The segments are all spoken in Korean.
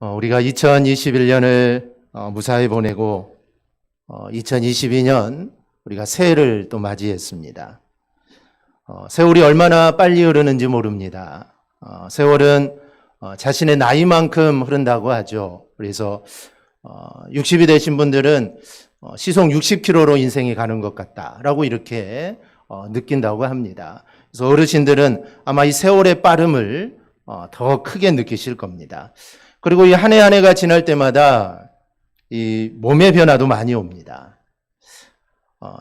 우리가 2021년을 무사히 보내고 2022년 우리가 새해를 또 맞이했습니다. 세월이 얼마나 빨리 흐르는지 모릅니다. 세월은 자신의 나이만큼 흐른다고 하죠. 그래서 60이 되신 분들은 시속 60km로 인생이 가는 것 같다라고 이렇게 느낀다고 합니다. 그래서 어르신들은 아마 이 세월의 빠름을 더 크게 느끼실 겁니다. 그리고 이 한 해 한 해가 지날 때마다 이 몸의 변화도 많이 옵니다.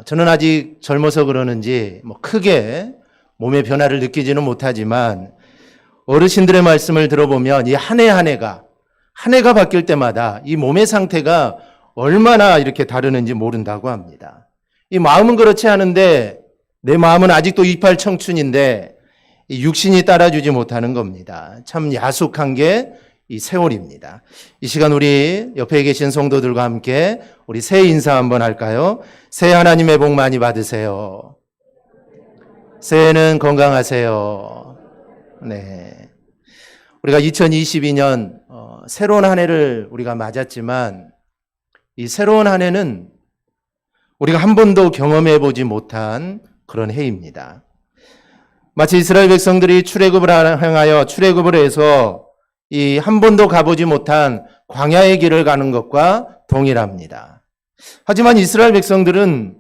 저는 아직 젊어서 그러는지 크게 몸의 변화를 느끼지는 못하지만 어르신들의 말씀을 들어보면 이 한 해 한 해가 바뀔 때마다 이 몸의 상태가 얼마나 이렇게 다르는지 모른다고 합니다. 이 마음은 그렇지 않은데 내 마음은 아직도 이팔 청춘인데 이 육신이 따라주지 못하는 겁니다. 참 야속한 게 이 세월입니다. 이 시간 우리 옆에 계신 성도들과 함께 우리 새해 인사 한번 할까요? 새해 하나님의 복 많이 받으세요. 새해는 건강하세요. 네. 우리가 2022년 새로운 한 해를 우리가 맞았지만 이 새로운 한 해는 우리가 한 번도 경험해 보지 못한 그런 해입니다. 마치 이스라엘 백성들이 출애굽을 향하여 출애굽을 해서 이 한 번도 가보지 못한 광야의 길을 가는 것과 동일합니다. 하지만 이스라엘 백성들은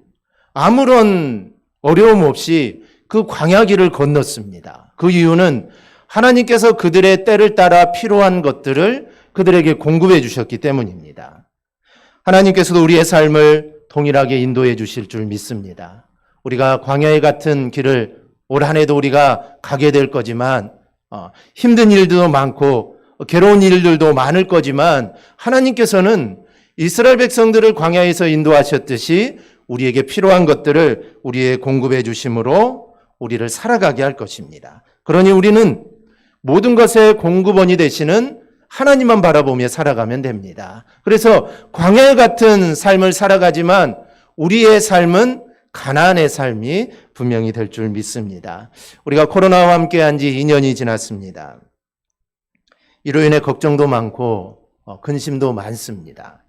아무런 어려움 없이 그 광야 길을 건넜습니다. 그 이유는 하나님께서 그들의 때를 따라 필요한 것들을 그들에게 공급해 주셨기 때문입니다. 하나님께서도 우리의 삶을 동일하게 인도해 주실 줄 믿습니다. 우리가 광야의 같은 길을 올 한 해도 우리가 가게 될 거지만 힘든 일도 많고 괴로운 일들도 많을 거지만 하나님께서는 이스라엘 백성들을 광야에서 인도하셨듯이 우리에게 필요한 것들을 우리에 공급해 주심으로 우리를 살아가게 할 것입니다. 그러니 우리는 모든 것의 공급원이 되시는 하나님만 바라보며 살아가면 됩니다. 그래서 광야 같은 삶을 살아가지만 우리의 삶은 가나안의 삶이 분명히 될 줄 믿습니다. 우리가 코로나와 함께한 지 2년이 지났습니다. 이로 인해 걱정도 많고 근심도 많습니다.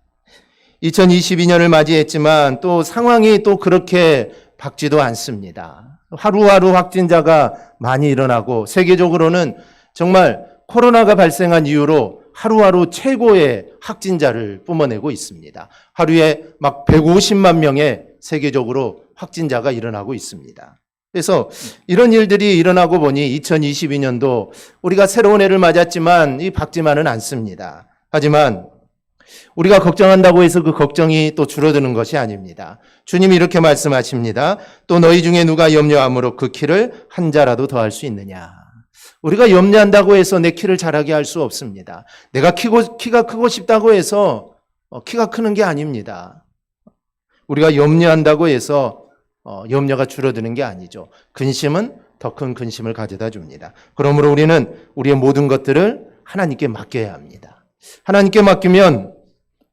2022년을 맞이했지만 또 상황이 또 그렇게 밝지도 않습니다. 하루하루 확진자가 많이 일어나고 세계적으로는 정말 코로나가 발생한 이후로 하루하루 최고의 확진자를 뿜어내고 있습니다. 하루에 막 150만 명의 세계적으로 확진자가 일어나고 있습니다. 그래서 이런 일들이 일어나고 보니 2022년도 우리가 새로운 해를 맞았지만 이 밝지만은 않습니다. 하지만 우리가 걱정한다고 해서 그 걱정이 또 줄어드는 것이 아닙니다. 주님이 이렇게 말씀하십니다. 또 너희 중에 누가 염려함으로 그 키를 한 자라도 더할 수 있느냐. 우리가 염려한다고 해서 내 키를 자라게 할 수 없습니다. 내가 키가 크고 싶다고 해서 키가 크는 게 아닙니다. 우리가 염려한다고 해서 염려가 줄어드는 게 아니죠. 근심은 더 큰 근심을 가져다 줍니다. 그러므로 우리는 우리의 모든 것들을 하나님께 맡겨야 합니다. 하나님께 맡기면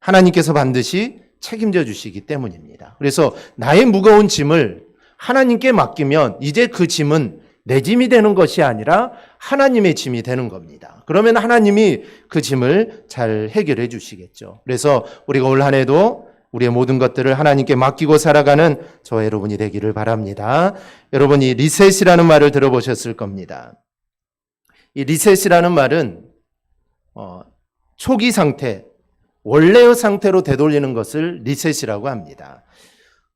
하나님께서 반드시 책임져 주시기 때문입니다. 그래서 나의 무거운 짐을 하나님께 맡기면 이제 그 짐은 내 짐이 되는 것이 아니라 하나님의 짐이 되는 겁니다. 그러면 하나님이 그 짐을 잘 해결해 주시겠죠. 그래서 우리가 올 한 해도 우리의 모든 것들을 하나님께 맡기고 살아가는 저와 여러분이 되기를 바랍니다. 여러분이 리셋이라는 말을 들어보셨을 겁니다. 이 리셋이라는 말은 초기 상태, 원래의 상태로 되돌리는 것을 리셋이라고 합니다.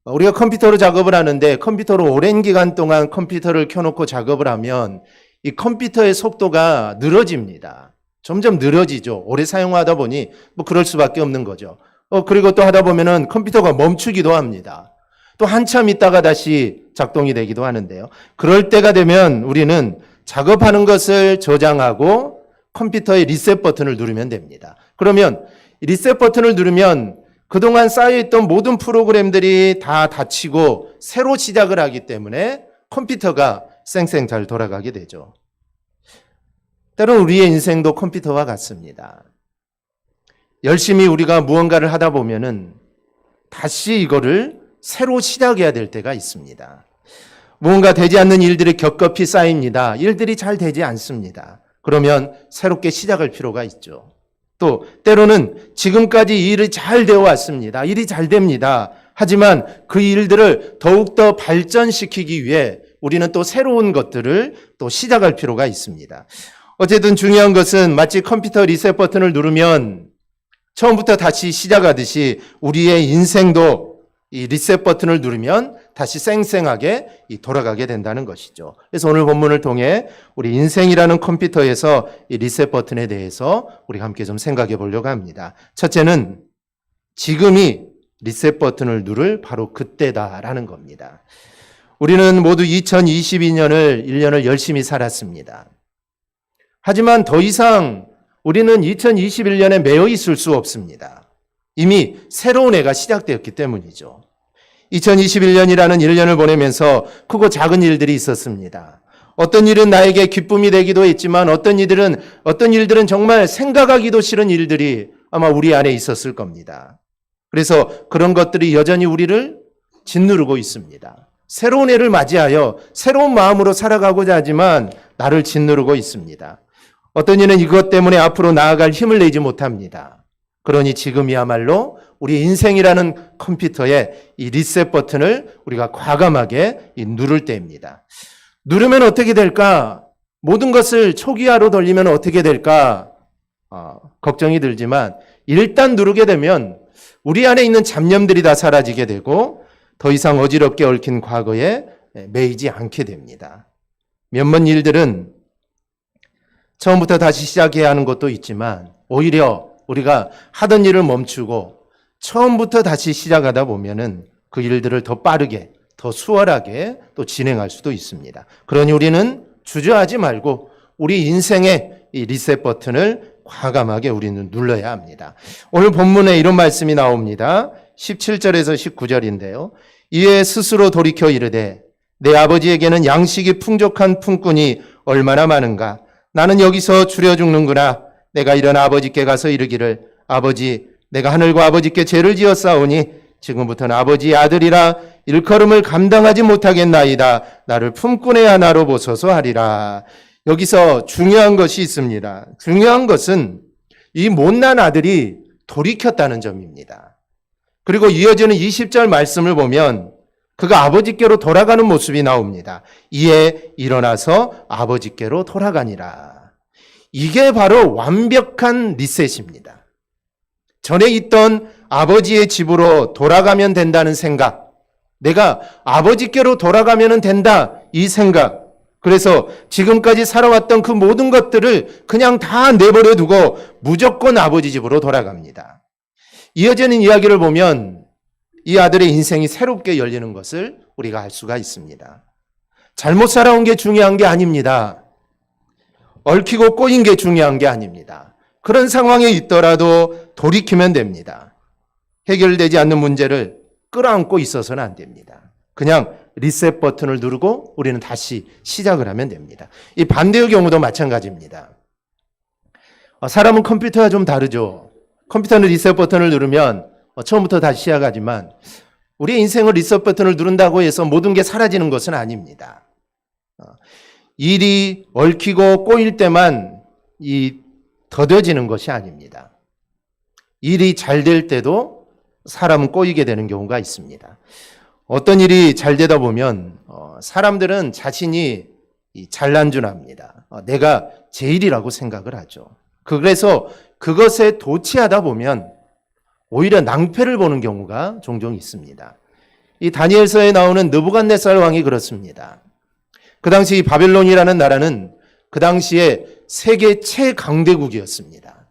우리가 컴퓨터로 작업을 하는데 컴퓨터로 오랜 기간 동안 컴퓨터를 켜놓고 작업을 하면 이 컴퓨터의 속도가 늘어집니다. 점점 늘어지죠. 오래 사용하다 보니 그럴 수밖에 없는 거죠. 그리고 또 하다 보면은 컴퓨터가 멈추기도 합니다. 또 한참 있다가 다시 작동이 되기도 하는데요. 그럴 때가 되면 우리는 작업하는 것을 저장하고 컴퓨터의 리셋 버튼을 누르면 됩니다. 그러면 리셋 버튼을 누르면 그동안 쌓여있던 모든 프로그램들이 다 닫히고 새로 시작을 하기 때문에 컴퓨터가 쌩쌩 잘 돌아가게 되죠. 때론 우리의 인생도 컴퓨터와 같습니다. 열심히 우리가 무언가를 하다 보면은 다시 이거를 새로 시작해야 될 때가 있습니다. 무언가 되지 않는 일들이 겹겹이 쌓입니다. 일들이 잘 되지 않습니다. 그러면 새롭게 시작할 필요가 있죠. 또 때로는 지금까지 이 일이 잘 되어 왔습니다. 일이 잘 됩니다. 하지만 그 일들을 더욱더 발전시키기 위해 우리는 또 새로운 것들을 또 시작할 필요가 있습니다. 어쨌든 중요한 것은 마치 컴퓨터 리셋 버튼을 누르면 처음부터 다시 시작하듯이 우리의 인생도 이 리셋 버튼을 누르면 다시 쌩쌩하게 돌아가게 된다는 것이죠. 그래서 오늘 본문을 통해 우리 인생이라는 컴퓨터에서 이 리셋 버튼에 대해서 우리가 함께 좀 생각해 보려고 합니다. 첫째는 지금이 리셋 버튼을 누를 바로 그때다라는 겁니다. 우리는 모두 2022년을 1년을 열심히 살았습니다. 하지만 더 이상 우리는 2021년에 매여 있을 수 없습니다. 이미 새로운 해가 시작되었기 때문이죠. 2021년이라는 1년을 보내면서 크고 작은 일들이 있었습니다. 어떤 일은 나에게 기쁨이 되기도 했지만 어떤 일들은 정말 생각하기도 싫은 일들이 아마 우리 안에 있었을 겁니다. 그래서 그런 것들이 여전히 우리를 짓누르고 있습니다. 새로운 해를 맞이하여 새로운 마음으로 살아가고자 하지만 나를 짓누르고 있습니다. 어떤 이는 이것 때문에 앞으로 나아갈 힘을 내지 못합니다. 그러니 지금이야말로 우리 인생이라는 컴퓨터의 이 리셋 버튼을 우리가 과감하게 누를 때입니다. 누르면 어떻게 될까? 모든 것을 초기화로 돌리면 어떻게 될까? 걱정이 들지만 일단 누르게 되면 우리 안에 있는 잡념들이 다 사라지게 되고 더 이상 어지럽게 얽힌 과거에 매이지 않게 됩니다. 몇몇 일들은 처음부터 다시 시작해야 하는 것도 있지만 오히려 우리가 하던 일을 멈추고 처음부터 다시 시작하다 보면은 그 일들을 더 빠르게, 더 수월하게 또 진행할 수도 있습니다. 그러니 우리는 주저하지 말고 우리 인생의 이 리셋 버튼을 과감하게 우리는 눌러야 합니다. 오늘 본문에 이런 말씀이 나옵니다. 17절에서 19절인데요. 이에 스스로 돌이켜 이르되 내 아버지에게는 양식이 풍족한 품꾼이 얼마나 많은가. 나는 여기서 줄여 죽는구나. 내가 이런 아버지께 가서 이르기를 아버지 내가 하늘과 아버지께 죄를 지었사오니 지금부터는 아버지의 아들이라 일컬음을 감당하지 못하겠나이다. 나를 품꾼의 하나로 보소서 하리라. 여기서 중요한 것이 있습니다. 중요한 것은 이 못난 아들이 돌이켰다는 점입니다. 그리고 이어지는 20절 말씀을 보면 그가 아버지께로 돌아가는 모습이 나옵니다. 이에 일어나서 아버지께로 돌아가니라. 이게 바로 완벽한 리셋입니다. 전에 있던 아버지의 집으로 돌아가면 된다는 생각, 내가 아버지께로 돌아가면 된다 이 생각, 그래서 지금까지 살아왔던 그 모든 것들을 그냥 다 내버려 두고 무조건 아버지 집으로 돌아갑니다. 이어지는 이야기를 보면 이 아들의 인생이 새롭게 열리는 것을 우리가 알 수가 있습니다. 잘못 살아온 게 중요한 게 아닙니다. 얽히고 꼬인 게 중요한 게 아닙니다. 그런 상황에 있더라도 돌이키면 됩니다. 해결되지 않는 문제를 끌어안고 있어서는 안 됩니다. 그냥 리셋 버튼을 누르고 우리는 다시 시작을 하면 됩니다. 이 반대의 경우도 마찬가지입니다. 사람은 컴퓨터와 좀 다르죠. 컴퓨터는 리셋 버튼을 누르면 처음부터 다시 시작하지만 우리의 인생을 리셋 버튼을 누른다고 해서 모든 게 사라지는 것은 아닙니다. 일이 얽히고 꼬일 때만 더뎌지는 것이 아닙니다. 일이 잘 될 때도 사람은 꼬이게 되는 경우가 있습니다. 어떤 일이 잘 되다 보면 사람들은 자신이 잘난 줄 압니다. 내가 제일이라고 생각을 하죠. 그래서 그것에 도취하다 보면 오히려 낭패를 보는 경우가 종종 있습니다. 이 다니엘서에 나오는 느부갓네살 왕이 그렇습니다. 그 당시 바벨론이라는 나라는 그 당시에 세계 최강대국이었습니다.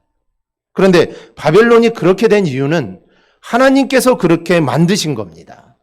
그런데 바벨론이 그렇게 된 이유는 하나님께서 그렇게 만드신 겁니다.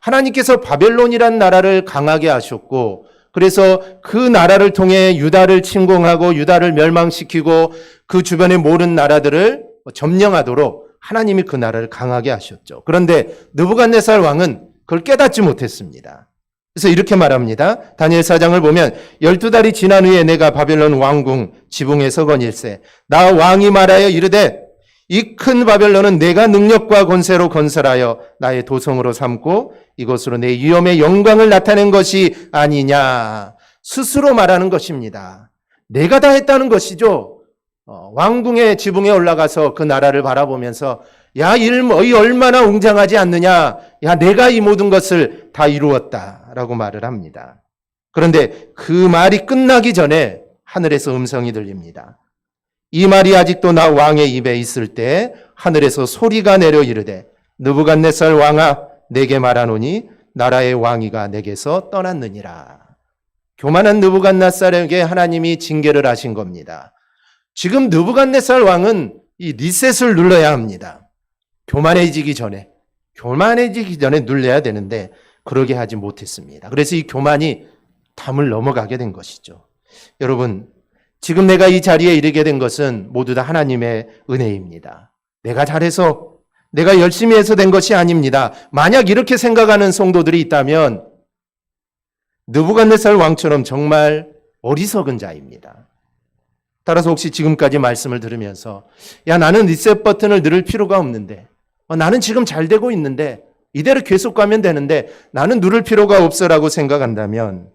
하나님께서 바벨론이라는 나라를 강하게 하셨고 그래서 그 나라를 통해 유다를 침공하고 유다를 멸망시키고 그 주변의 모든 나라들을 점령하도록 하나님이 그 나라를 강하게 하셨죠. 그런데 느부갓네살 왕은 그걸 깨닫지 못했습니다. 그래서 이렇게 말합니다. 다니엘 4장을 보면 12달이 지난 후에 내가 바벨론 왕궁 지붕에 서거닐세 나 왕이 말하여 이르되 이 큰 바벨론은 내가 능력과 권세로 건설하여 나의 도성으로 삼고 이것으로 내 위엄의 영광을 나타낸 것이 아니냐. 스스로 말하는 것입니다. 내가 다 했다는 것이죠. 왕궁의 지붕에 올라가서 그 나라를 바라보면서 야, 이 얼마나 웅장하지 않느냐. 야, 내가 이 모든 것을 다 이루었다라고 말을 합니다. 그런데 그 말이 끝나기 전에 하늘에서 음성이 들립니다. 이 말이 아직도 나 왕의 입에 있을 때 하늘에서 소리가 내려 이르되 느부갓네살 왕아 내게 말하노니 나라의 왕위가 내게서 떠났느니라. 교만한 느부갓네살에게 하나님이 징계를 하신 겁니다. 지금 느부갓네살 왕은 이 리셋을 눌러야 합니다. 교만해지기 전에 눌러야 되는데 그러게 하지 못했습니다. 그래서 이 교만이 담을 넘어가게 된 것이죠. 여러분, 지금 내가 이 자리에 이르게 된 것은 모두 다 하나님의 은혜입니다. 내가 잘해서, 내가 열심히 해서 된 것이 아닙니다. 만약 이렇게 생각하는 성도들이 있다면 느부갓네살 왕처럼 정말 어리석은 자입니다. 따라서 혹시 지금까지 말씀을 들으면서 야, 나는 리셋 버튼을 누를 필요가 없는데, 나는 지금 잘 되고 있는데 이대로 계속 가면 되는데 나는 누를 필요가 없어라고 생각한다면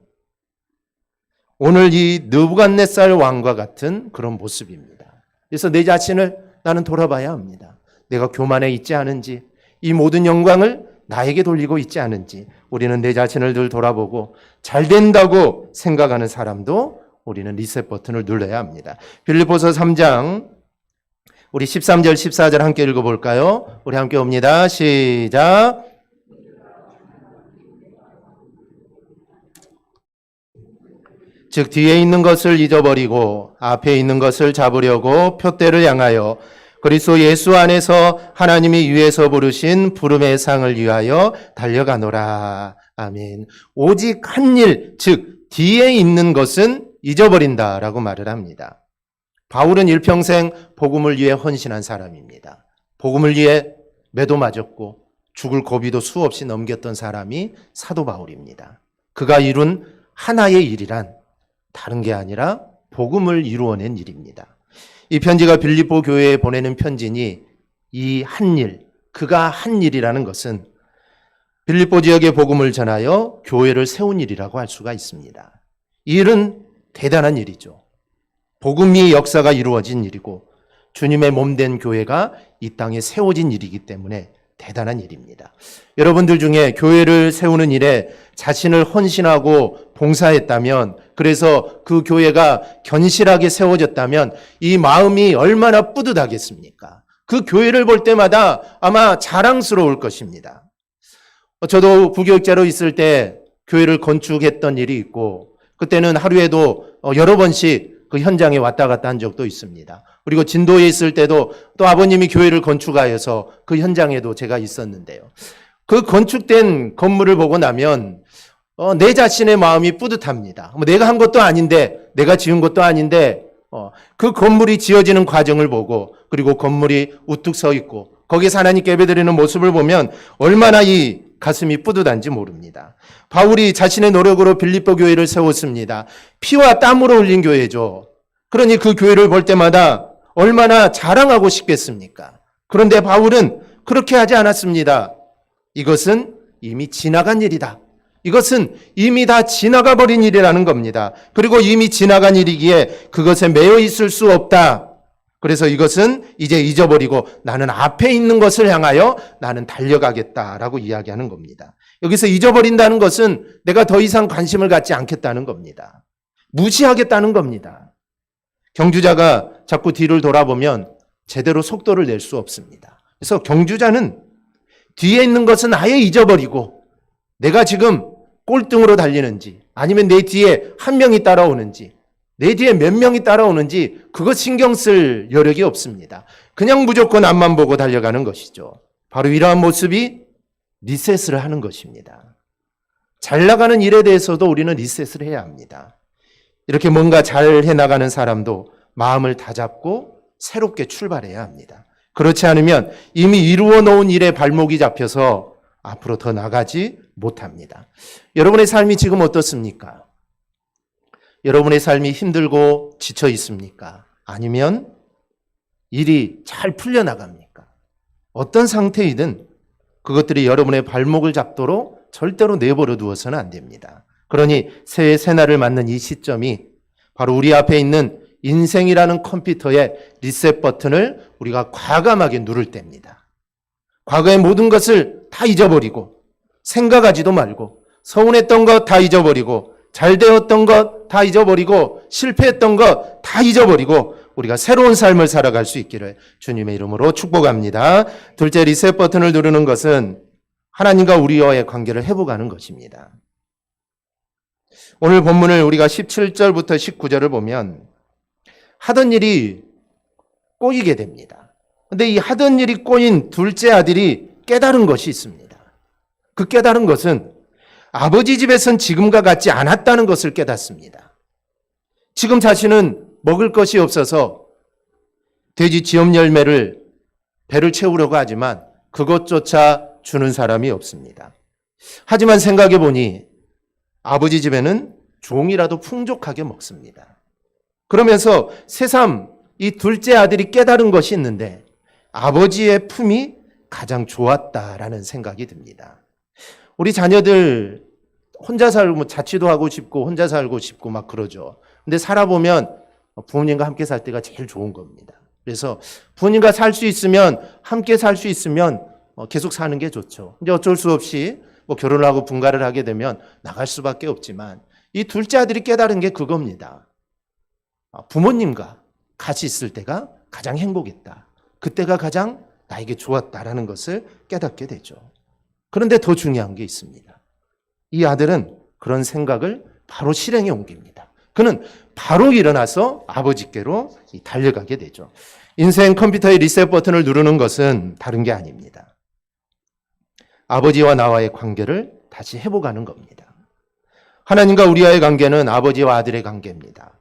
오늘 이 느부갓네살 왕과 같은 그런 모습입니다. 그래서 내 자신을 나는 돌아봐야 합니다. 내가 교만해 있지 않은지, 이 모든 영광을 나에게 돌리고 있지 않은지 우리는 내 자신을 늘 돌아보고 잘 된다고 생각하는 사람도 우리는 리셋 버튼을 눌러야 합니다. 빌립보서 3장 우리 13절 14절 함께 읽어볼까요? 우리 함께 옵니다. 시작. 즉 뒤에 있는 것을 잊어버리고 앞에 있는 것을 잡으려고 표대를 향하여 그리스도 예수 안에서 하나님이 위에서 부르신 부름의 상을 위하여 달려가노라. 아멘. 오직 한 일, 즉 뒤에 있는 것은 잊어버린다라고 말을 합니다. 바울은 일평생 복음을 위해 헌신한 사람입니다. 복음을 위해 매도 맞았고 죽을 고비도 수없이 넘겼던 사람이 사도 바울입니다. 그가 이룬 하나의 일이란 다른 게 아니라 복음을 이루어낸 일입니다. 이 편지가 빌립보 교회에 보내는 편지니 이 한 일, 그가 한 일이라는 것은 빌립보 지역의 복음을 전하여 교회를 세운 일이라고 할 수가 있습니다. 이 일은 대단한 일이죠. 복음의 역사가 이루어진 일이고 주님의 몸된 교회가 이 땅에 세워진 일이기 때문에 대단한 일입니다. 여러분들 중에 교회를 세우는 일에 자신을 헌신하고 봉사했다면, 그래서 그 교회가 견실하게 세워졌다면 이 마음이 얼마나 뿌듯하겠습니까? 그 교회를 볼 때마다 아마 자랑스러울 것입니다. 저도 부교육자로 있을 때 교회를 건축했던 일이 있고 그때는 하루에도 여러 번씩 그 현장에 왔다 갔다 한 적도 있습니다. 그리고 진도에 있을 때도 또 아버님이 교회를 건축하여서 그 현장에도 제가 있었는데요. 그 건축된 건물을 보고 나면 내 자신의 마음이 뿌듯합니다. 내가 한 것도 아닌데, 내가 지은 것도 아닌데 그 건물이 지어지는 과정을 보고 그리고 건물이 우뚝 서 있고 거기서 하나님께 예배드리는 모습을 보면 얼마나 이 가슴이 뿌듯한지 모릅니다. 바울이 자신의 노력으로 빌립보 교회를 세웠습니다. 피와 땀으로 흘린 교회죠. 그러니 그 교회를 볼 때마다 얼마나 자랑하고 싶겠습니까? 그런데 바울은 그렇게 하지 않았습니다. 이것은 이미 지나간 일이다. 이것은 이미 다 지나가 버린 일이라는 겁니다. 그리고 이미 지나간 일이기에 그것에 매여 있을 수 없다. 그래서 이것은 이제 잊어버리고 나는 앞에 있는 것을 향하여 나는 달려가겠다라고 이야기하는 겁니다. 여기서 잊어버린다는 것은 내가 더 이상 관심을 갖지 않겠다는 겁니다. 무시하겠다는 겁니다. 경주자가 자꾸 뒤를 돌아보면 제대로 속도를 낼 수 없습니다. 그래서 경주자는 뒤에 있는 것은 아예 잊어버리고 내가 지금 꼴등으로 달리는지 아니면 내 뒤에 한 명이 따라오는지 내 뒤에 몇 명이 따라오는지 그것 신경 쓸 여력이 없습니다. 그냥 무조건 앞만 보고 달려가는 것이죠. 바로 이러한 모습이 리셋을 하는 것입니다. 잘 나가는 일에 대해서도 우리는 리셋을 해야 합니다. 이렇게 뭔가 잘 해나가는 사람도 마음을 다잡고 새롭게 출발해야 합니다. 그렇지 않으면 이미 이루어 놓은 일에 발목이 잡혀서 앞으로 더 나가지 못합니다. 여러분의 삶이 지금 어떻습니까? 여러분의 삶이 힘들고 지쳐 있습니까? 아니면 일이 잘 풀려나갑니까? 어떤 상태이든 그것들이 여러분의 발목을 잡도록 절대로 내버려 두어서는 안 됩니다. 그러니 새해 새날을 맞는 이 시점이 바로 우리 앞에 있는 인생이라는 컴퓨터의 리셋 버튼을 우리가 과감하게 누를 때입니다. 과거의 모든 것을 다 잊어버리고 생각하지도 말고 서운했던 것 다 잊어버리고 잘 되었던 것 다 잊어버리고 실패했던 것 다 잊어버리고 우리가 새로운 삶을 살아갈 수 있기를 주님의 이름으로 축복합니다. 둘째, 리셋 버튼을 누르는 것은 하나님과 우리와의 관계를 회복하는 것입니다. 오늘 본문을 우리가 17절부터 19절을 보면 하던 일이 꼬이게 됩니다. 그런데 이 하던 일이 꼬인 둘째 아들이 깨달은 것이 있습니다. 그 깨달은 것은 아버지 집에선 지금과 같지 않았다는 것을 깨닫습니다. 지금 자신은 먹을 것이 없어서 돼지 지엄 열매를 배를 채우려고 하지만 그것조차 주는 사람이 없습니다. 하지만 생각해 보니 아버지 집에는 종이라도 풍족하게 먹습니다. 그러면서 새삼 이 둘째 아들이 깨달은 것이 있는데 아버지의 품이 가장 좋았다라는 생각이 듭니다. 우리 자녀들 혼자 살고 자취도 하고 싶고 혼자 살고 싶고 막 그러죠. 근데 살아보면 부모님과 함께 살 때가 제일 좋은 겁니다. 그래서 부모님과 살 수 있으면 함께 살 수 있으면 계속 사는 게 좋죠. 이제 어쩔 수 없이 결혼을 하고 분가를 하게 되면 나갈 수밖에 없지만 이 둘째 아들이 깨달은 게 그겁니다. 부모님과 같이 있을 때가 가장 행복했다. 그때가 가장 나에게 좋았다라는 것을 깨닫게 되죠. 그런데 더 중요한 게 있습니다. 이 아들은 그런 생각을 바로 실행에 옮깁니다. 그는 바로 일어나서 아버지께로 달려가게 되죠. 인생 컴퓨터의 리셋 버튼을 누르는 것은 다른 게 아닙니다. 아버지와 나와의 관계를 다시 회복하는 겁니다. 하나님과 우리와의 관계는 아버지와 아들의 관계입니다.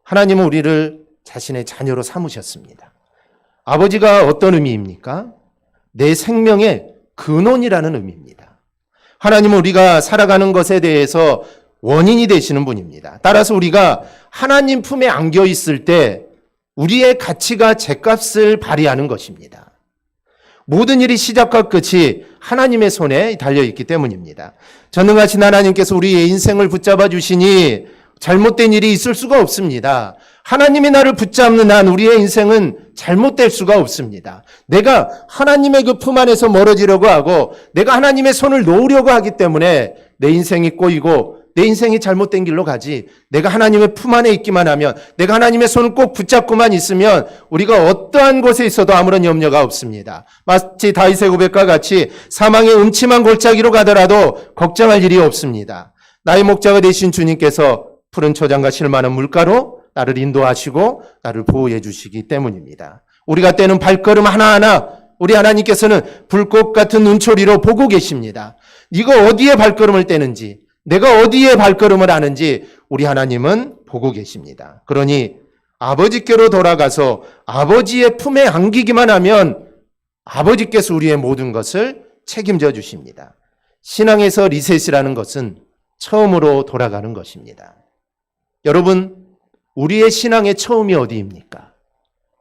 하나님은 우리를 자신의 자녀로 삼으셨습니다. 아버지가 어떤 의미입니까? 내 생명의 근원이라는 의미입니다. 하나님은 우리가 살아가는 것에 대해서 원인이 되시는 분입니다. 따라서 우리가 하나님 품에 안겨 있을 때 우리의 가치가 죗값을 발휘하는 것입니다. 모든 일이 시작과 끝이 하나님의 손에 달려있기 때문입니다. 전능하신 하나님께서 우리의 인생을 붙잡아 주시니 잘못된 일이 있을 수가 없습니다. 하나님이 나를 붙잡는 한 우리의 인생은 잘못될 수가 없습니다. 내가 하나님의 그 품 안에서 멀어지려고 하고 내가 하나님의 손을 놓으려고 하기 때문에 내 인생이 꼬이고 내 인생이 잘못된 길로 가지, 내가 하나님의 품 안에 있기만 하면, 내가 하나님의 손을 꼭 붙잡고만 있으면 우리가 어떠한 곳에 있어도 아무런 염려가 없습니다. 마치 다윗의 고백과 같이 사망의 음침한 골짜기로 가더라도 걱정할 일이 없습니다. 나의 목자가 되신 주님께서 푸른 초장과 실만한 물가로 나를 인도하시고 나를 보호해 주시기 때문입니다. 우리가 떼는 발걸음 하나하나 우리 하나님께서는 불꽃 같은 눈초리로 보고 계십니다. 네가 어디에 발걸음을 떼는지, 내가 어디에 발걸음을 하는지 우리 하나님은 보고 계십니다. 그러니 아버지께로 돌아가서 아버지의 품에 안기기만 하면 아버지께서 우리의 모든 것을 책임져 주십니다. 신앙에서 리셋이라는 것은 처음으로 돌아가는 것입니다. 여러분, 우리의 신앙의 처음이 어디입니까?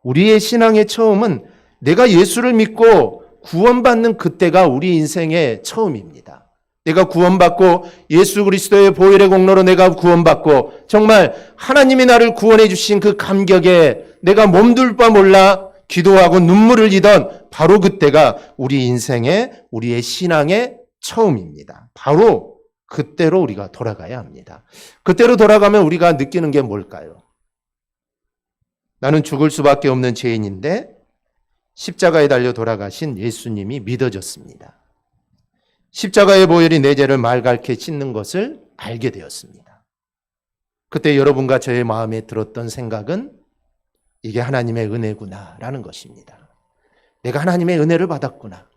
우리의 신앙의 처음은 내가 예수를 믿고 구원받는 그때가 우리 인생의 처음입니다. 내가 구원받고 예수 그리스도의 보혈의 공로로 내가 구원받고 정말 하나님이 나를 구원해 주신 그 감격에 내가 몸둘 바 몰라 기도하고 눈물을 흘리던 바로 그때가 우리 인생의 우리의 신앙의 처음입니다. 바로 그때로 우리가 돌아가야 합니다. 그때로 돌아가면 우리가 느끼는 게 뭘까요? 나는 죽을 수밖에 없는 죄인인데 십자가에 달려 돌아가신 예수님이 믿어졌습니다. 십자가의 보혈이 내 죄를 말갛게 씻는 것을 알게 되었습니다. 그때 여러분과 저의 마음에 들었던 생각은 이게 하나님의 은혜구나라는 것입니다. 내가 하나님의 은혜를 받았구나.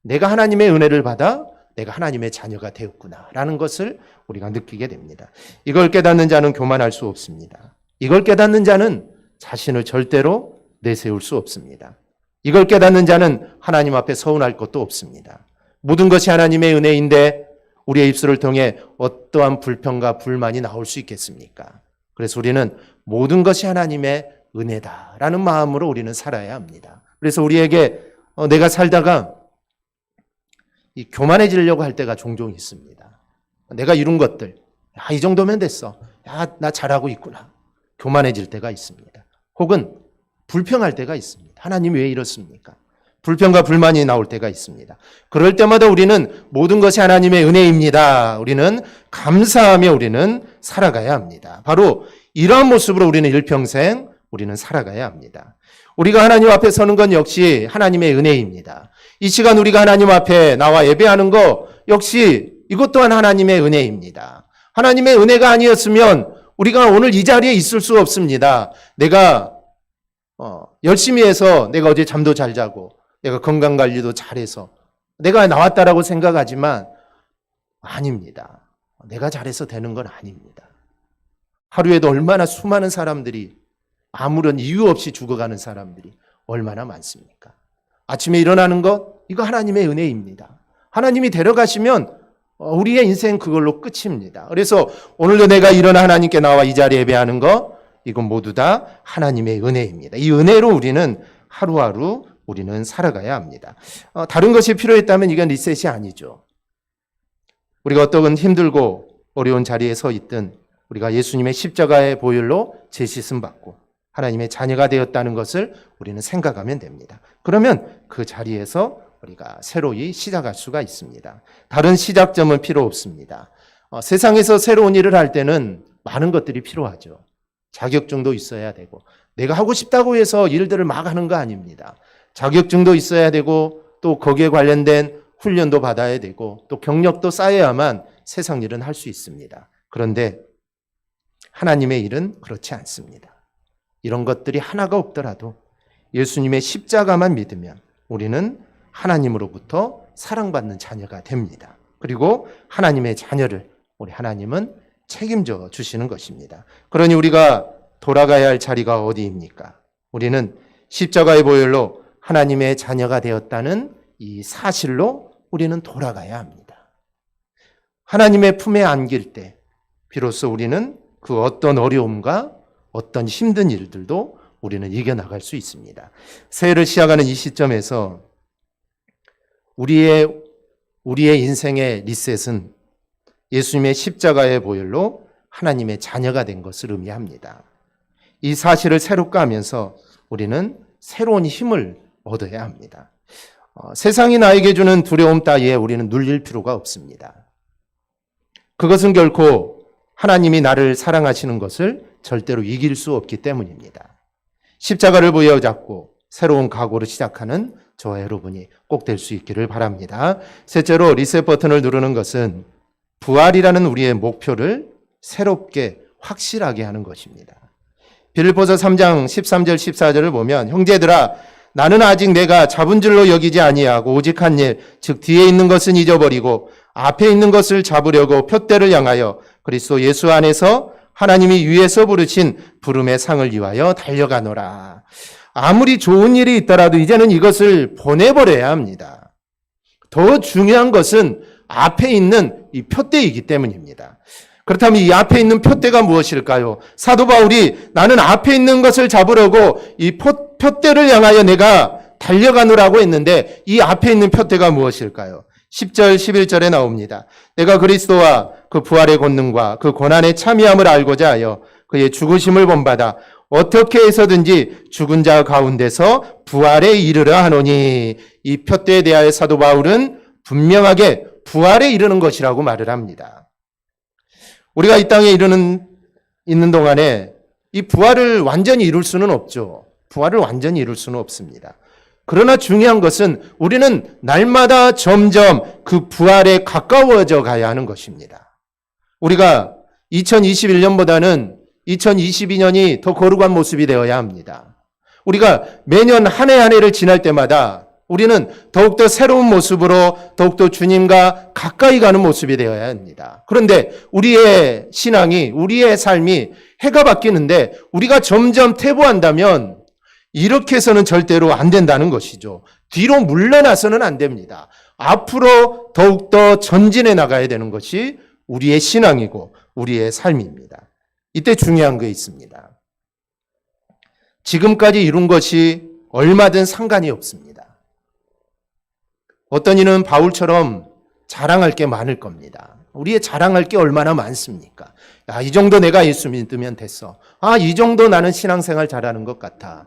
내가 하나님의 은혜를 받아 내가 하나님의 자녀가 되었구나라는 것을 우리가 느끼게 됩니다. 이걸 깨닫는 자는 교만할 수 없습니다. 이걸 깨닫는 자는 자신을 절대로 내세울 수 없습니다. 이걸 깨닫는 자는 하나님 앞에 서운할 것도 없습니다. 모든 것이 하나님의 은혜인데 우리의 입술을 통해 어떠한 불평과 불만이 나올 수 있겠습니까? 그래서 우리는 모든 것이 하나님의 은혜다라는 마음으로 우리는 살아야 합니다. 그래서 우리에게 내가 살다가 이 교만해지려고 할 때가 종종 있습니다. 내가 이룬 것들, 이 정도면 됐어. 나 잘하고 있구나. 교만해질 때가 있습니다. 혹은 불평할 때가 있습니다. 하나님 왜 이렇습니까? 불평과 불만이 나올 때가 있습니다. 그럴 때마다 우리는 모든 것이 하나님의 은혜입니다. 우리는 감사하며 우리는 살아가야 합니다. 바로 이러한 모습으로 우리는 일평생 우리는 살아가야 합니다. 우리가 하나님 앞에 서는 건 역시 하나님의 은혜입니다. 이 시간 우리가 하나님 앞에 나와 예배하는 거 역시 이것 또한 하나님의 은혜입니다. 하나님의 은혜가 아니었으면 우리가 오늘 이 자리에 있을 수 없습니다. 내가 열심히 해서 내가 어제 잠도 잘 자고 내가 건강관리도 잘해서 내가 나왔다라고 생각하지만 아닙니다. 내가 잘해서 되는 건 아닙니다. 하루에도 얼마나 수많은 사람들이 아무런 이유 없이 죽어가는 사람들이 얼마나 많습니까? 아침에 일어나는 것 이거 하나님의 은혜입니다. 하나님이 데려가시면 우리의 인생 그걸로 끝입니다. 그래서 오늘도 내가 일어나 하나님께 나와 이 자리에 예배하는 것 이건 모두 다 하나님의 은혜입니다. 이 은혜로 우리는 하루하루 우리는 살아가야 합니다. 다른 것이 필요했다면 이건 리셋이 아니죠. 우리가 어떤 힘들고 어려운 자리에 서 있든 우리가 예수님의 십자가의 보혈로 재씻음 받고 하나님의 자녀가 되었다는 것을 우리는 생각하면 됩니다. 그러면 그 자리에서 우리가 새로이 시작할 수가 있습니다. 다른 시작점은 필요 없습니다. 세상에서 새로운 일을 할 때는 많은 것들이 필요하죠. 자격증도 있어야 되고 내가 하고 싶다고 해서 일들을 막 하는 거 아닙니다. 자격증도 있어야 되고 또 거기에 관련된 훈련도 받아야 되고 또 경력도 쌓여야만 세상 일은 할 수 있습니다. 그런데 하나님의 일은 그렇지 않습니다. 이런 것들이 하나가 없더라도 예수님의 십자가만 믿으면 우리는 하나님으로부터 사랑받는 자녀가 됩니다. 그리고 하나님의 자녀를 우리 하나님은 책임져 주시는 것입니다. 그러니 우리가 돌아가야 할 자리가 어디입니까? 우리는 십자가의 보혈로 하나님의 자녀가 되었다는 이 사실로 우리는 돌아가야 합니다. 하나님의 품에 안길 때 비로소 우리는 그 어떤 어려움과 어떤 힘든 일들도 우리는 이겨나갈 수 있습니다. 새해를 시작하는 이 시점에서 우리의 인생의 리셋은 예수님의 십자가의 보혈로 하나님의 자녀가 된 것을 의미합니다. 이 사실을 새롭게 하면서 우리는 새로운 힘을 얻어야 합니다. 세상이 나에게 주는 두려움 따위에 우리는 눌릴 필요가 없습니다. 그것은 결코 하나님이 나를 사랑하시는 것을 절대로 이길 수 없기 때문입니다. 십자가를 부여잡고 새로운 각오를 시작하는 저와 여러분이 꼭 될 수 있기를 바랍니다. 셋째로 리셋 버튼을 누르는 것은 부활이라는 우리의 목표를 새롭게 확실하게 하는 것입니다. 빌립보서 3장 13절 14절을 보면 형제들아 나는 아직 내가 잡은 줄로 여기지 아니하고 오직 한 일 즉 뒤에 있는 것은 잊어버리고 앞에 있는 것을 잡으려고 푯대를 향하여 그리스도 예수 안에서 하나님이 위에서 부르신 부름의 상을 위하여 달려가노라. 아무리 좋은 일이 있더라도 이제는 이것을 보내버려야 합니다. 더 중요한 것은 앞에 있는 이 푯대이기 때문입니다. 그렇다면 이 앞에 있는 푯대가 무엇일까요? 사도 바울이 나는 앞에 있는 것을 잡으려고 이 푯대를 향하여 내가 달려가노라고 했는데 이 앞에 있는 푯대가 무엇일까요? 10절 11절에 나옵니다. 내가 그리스도와 그 부활의 권능과 그 고난의 참여함을 알고자 하여 그의 죽으심을 본받아 어떻게 해서든지 죽은 자 가운데서 부활에 이르려 하노니. 이 푯대에 대하여 사도 바울은 분명하게 부활에 이르는 것이라고 말을 합니다. 우리가 이 땅에 있는 동안에 이 부활을 완전히 이룰 수는 없죠. 부활을 완전히 이룰 수는 없습니다. 그러나 중요한 것은 우리는 날마다 점점 그 부활에 가까워져 가야 하는 것입니다. 우리가 2021년보다는 2022년이 더 거룩한 모습이 되어야 합니다. 우리가 매년 한 해 한 해를 지날 때마다 우리는 더욱더 새로운 모습으로 더욱더 주님과 가까이 가는 모습이 되어야 합니다. 그런데 우리의 신앙이, 우리의 삶이 해가 바뀌는데 우리가 점점 퇴보한다면 이렇게 해서는 절대로 안 된다는 것이죠. 뒤로 물러나서는 안 됩니다. 앞으로 더욱더 전진해 나가야 되는 것이 우리의 신앙이고 우리의 삶입니다. 이때 중요한 게 있습니다. 지금까지 이룬 것이 얼마든 상관이 없습니다. 어떤 이는 바울처럼 자랑할 게 많을 겁니다. 우리의 자랑할 게 얼마나 많습니까? 이 정도 내가 예수 믿으면 됐어. 이 정도 나는 신앙생활 잘하는 것 같아.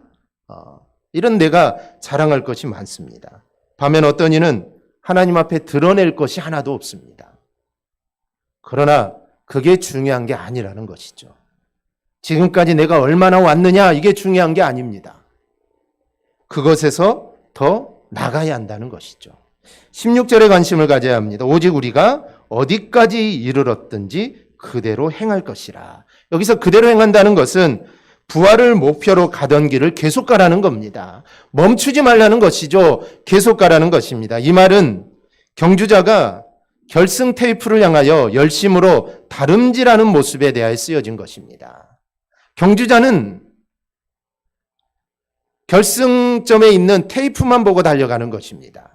이런 내가 자랑할 것이 많습니다. 반면 어떤 이는 하나님 앞에 드러낼 것이 하나도 없습니다. 그러나 그게 중요한 게 아니라는 것이죠. 지금까지 내가 얼마나 왔느냐, 이게 중요한 게 아닙니다. 그것에서 더 나가야 한다는 것이죠. 16절에 관심을 가져야 합니다. 오직 우리가 어디까지 이르렀든지 그대로 행할 것이라. 여기서 그대로 행한다는 것은 부활을 목표로 가던 길을 계속 가라는 겁니다. 멈추지 말라는 것이죠. 계속 가라는 것입니다. 이 말은 경주자가 결승 테이프를 향하여 열심으로 다름질하는 모습에 대하여 쓰여진 것입니다. 경주자는 결승점에 있는 테이프만 보고 달려가는 것입니다.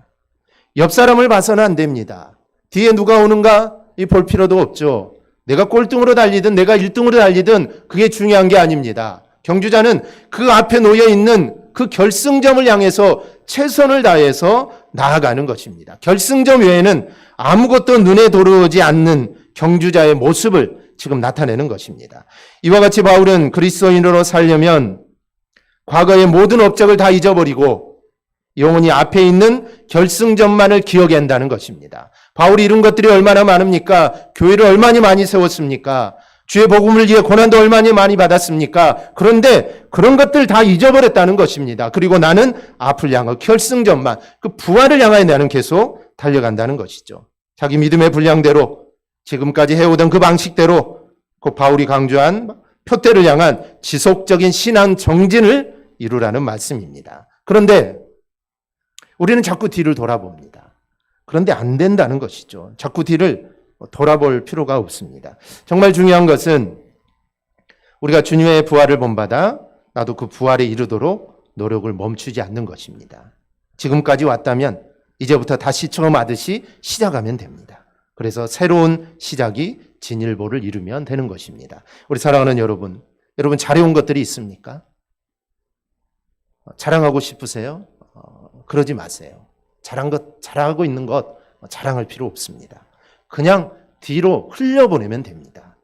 옆 사람을 봐서는 안 됩니다. 뒤에 누가 오는가 볼 필요도 없죠. 내가 꼴등으로 달리든 내가 1등으로 달리든 그게 중요한 게 아닙니다. 경주자는 그 앞에 놓여 있는 그 결승점을 향해서 최선을 다해서 나아가는 것입니다. 결승점 외에는 아무것도 눈에 들어오지 않는 경주자의 모습을 지금 나타내는 것입니다. 이와 같이 바울은 그리스도인으로 살려면 과거의 모든 업적을 다 잊어버리고 영원히 앞에 있는 결승점만을 기억해야 한다는 것입니다. 바울이 이룬 것들이 얼마나 많습니까? 교회를 얼마나 많이 세웠습니까? 주의 복음을 위해 고난도 얼마나 많이 받았습니까? 그런데 그런 것들 다 잊어버렸다는 것입니다. 그리고 나는 앞을 향한 결승점만, 그 부활을 향하여 나는 계속 달려간다는 것이죠. 자기 믿음의 분량대로 지금까지 해오던 그 방식대로 그 바울이 강조한 표대를 향한 지속적인 신앙 정진을 이루라는 말씀입니다. 그런데 우리는 자꾸 뒤를 돌아봅니다. 그런데 안 된다는 것이죠. 자꾸 뒤를 돌아볼 필요가 없습니다. 정말 중요한 것은 우리가 주님의 부활을 본받아 나도 그 부활에 이르도록 노력을 멈추지 않는 것입니다. 지금까지 왔다면 이제부터 다시 처음 하듯이 시작하면 됩니다. 그래서 새로운 시작이 진일보를 이루면 되는 것입니다. 우리 사랑하는 여러분 잘해온 것들이 있습니까? 자랑하고 싶으세요? 그러지 마세요. 잘하고 있는 것 자랑할 필요 없습니다. 그냥 뒤로 흘려보내면 됩니다.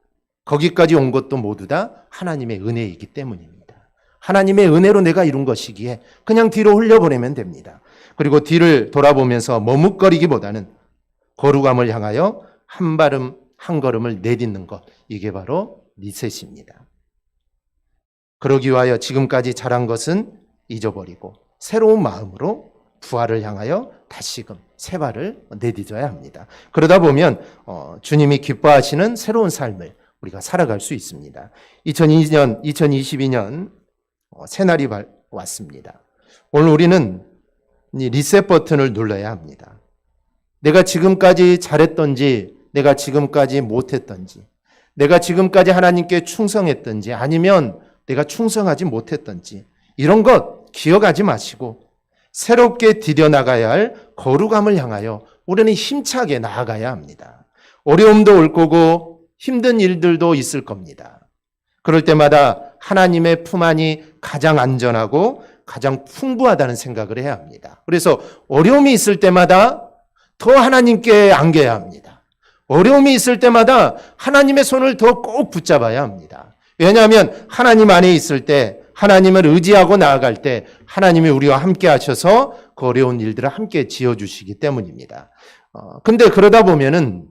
거기까지 온 것도 모두 다 하나님의 은혜이기 때문입니다. 하나님의 은혜로 내가 이룬 것이기에 그냥 뒤로 흘려보내면 됩니다. 그리고 뒤를 돌아보면서 머뭇거리기보다는 거룩함을 향하여 한 걸음을 내딛는 것, 이게 바로 리셋입니다. 그러기 위하여 지금까지 잘한 것은 잊어버리고 새로운 마음으로 부활을 향하여 다시금 새 발을 내딛어야 합니다. 그러다 보면 주님이 기뻐하시는 새로운 삶을 우리가 살아갈 수 있습니다. 2022년 새날이 왔습니다. 오늘 우리는 이 리셋 버튼을 눌러야 합니다. 내가 지금까지 잘했던지, 내가 지금까지 못했던지, 내가 지금까지 하나님께 충성했던지, 아니면 내가 충성하지 못했던지, 이런 것 기억하지 마시고 새롭게 디뎌나가야 할 거룩함을 향하여 우리는 힘차게 나아가야 합니다. 어려움도 올 거고 힘든 일들도 있을 겁니다. 그럴 때마다 하나님의 품 안이 가장 안전하고 가장 풍부하다는 생각을 해야 합니다. 그래서 어려움이 있을 때마다 더 하나님께 안겨야 합니다. 어려움이 있을 때마다 하나님의 손을 더 꼭 붙잡아야 합니다. 왜냐하면 하나님 안에 있을 때, 하나님을 의지하고 나아갈 때 하나님이 우리와 함께 하셔서 그 어려운 일들을 함께 지어주시기 때문입니다. 근데 그러다 보면은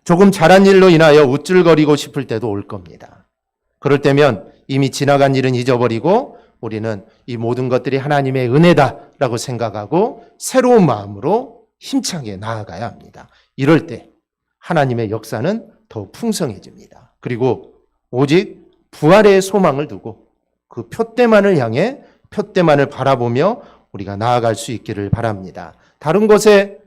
조금 잘한 일로 인하여 우쭐거리고 싶을 때도 올 겁니다. 그럴 때면 이미 지나간 일은 잊어버리고 우리는 이 모든 것들이 하나님의 은혜다라고 생각하고 새로운 마음으로 힘차게 나아가야 합니다. 이럴 때 하나님의 역사는 더 풍성해집니다. 그리고 오직 부활의 소망을 두고 그 표대만을 향해 표대만을 바라보며 우리가 나아갈 수 있기를 바랍니다. 다른 곳에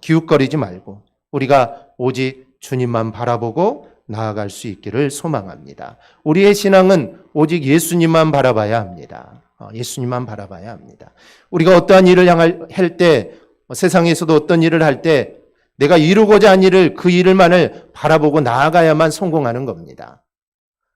기웃거리지 말고 우리가 오직 주님만 바라보고 나아갈 수 있기를 소망합니다. 우리의 신앙은 오직 예수님만 바라봐야 합니다. 예수님만 바라봐야 합니다. 우리가 어떠한 일을 할 때, 세상에서도 어떤 일을 할 때 내가 이루고자 한 일을, 그 일만을 바라보고 나아가야만 성공하는 겁니다.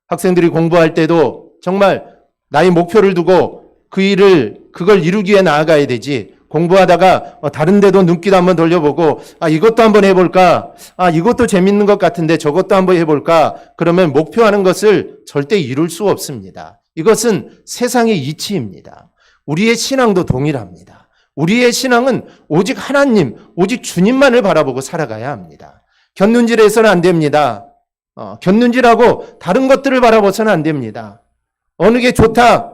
학생들이 공부할 때도 정말 나의 목표를 두고 그걸 이루기 위해 나아가야 되지, 공부하다가 다른 데도 눈길 한번 돌려보고 이것도 한번 해볼까? 이것도 재밌는 것 같은데 저것도 한번 해볼까? 그러면 목표하는 것을 절대 이룰 수 없습니다. 이것은 세상의 이치입니다. 우리의 신앙도 동일합니다. 우리의 신앙은 오직 하나님, 오직 주님만을 바라보고 살아가야 합니다. 곁눈질해서는 안 됩니다. 곁눈질하고 다른 것들을 바라봐서는 안 됩니다. 어느 게 좋다,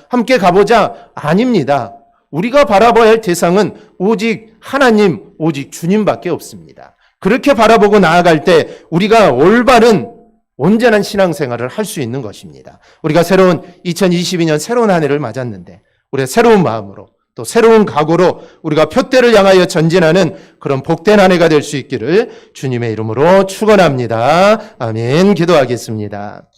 함께 가보자, 아닙니다. 우리가 바라봐야 할 대상은 오직 하나님, 오직 주님밖에 없습니다. 그렇게 바라보고 나아갈 때 우리가 올바른 온전한 신앙생활을 할 수 있는 것입니다. 우리가 새로운 2022년 새로운 한 해를 맞았는데 우리가 새로운 마음으로 또 새로운 각오로 우리가 표대를 향하여 전진하는 그런 복된 한 해가 될 수 있기를 주님의 이름으로 축원합니다. 아멘. 기도하겠습니다.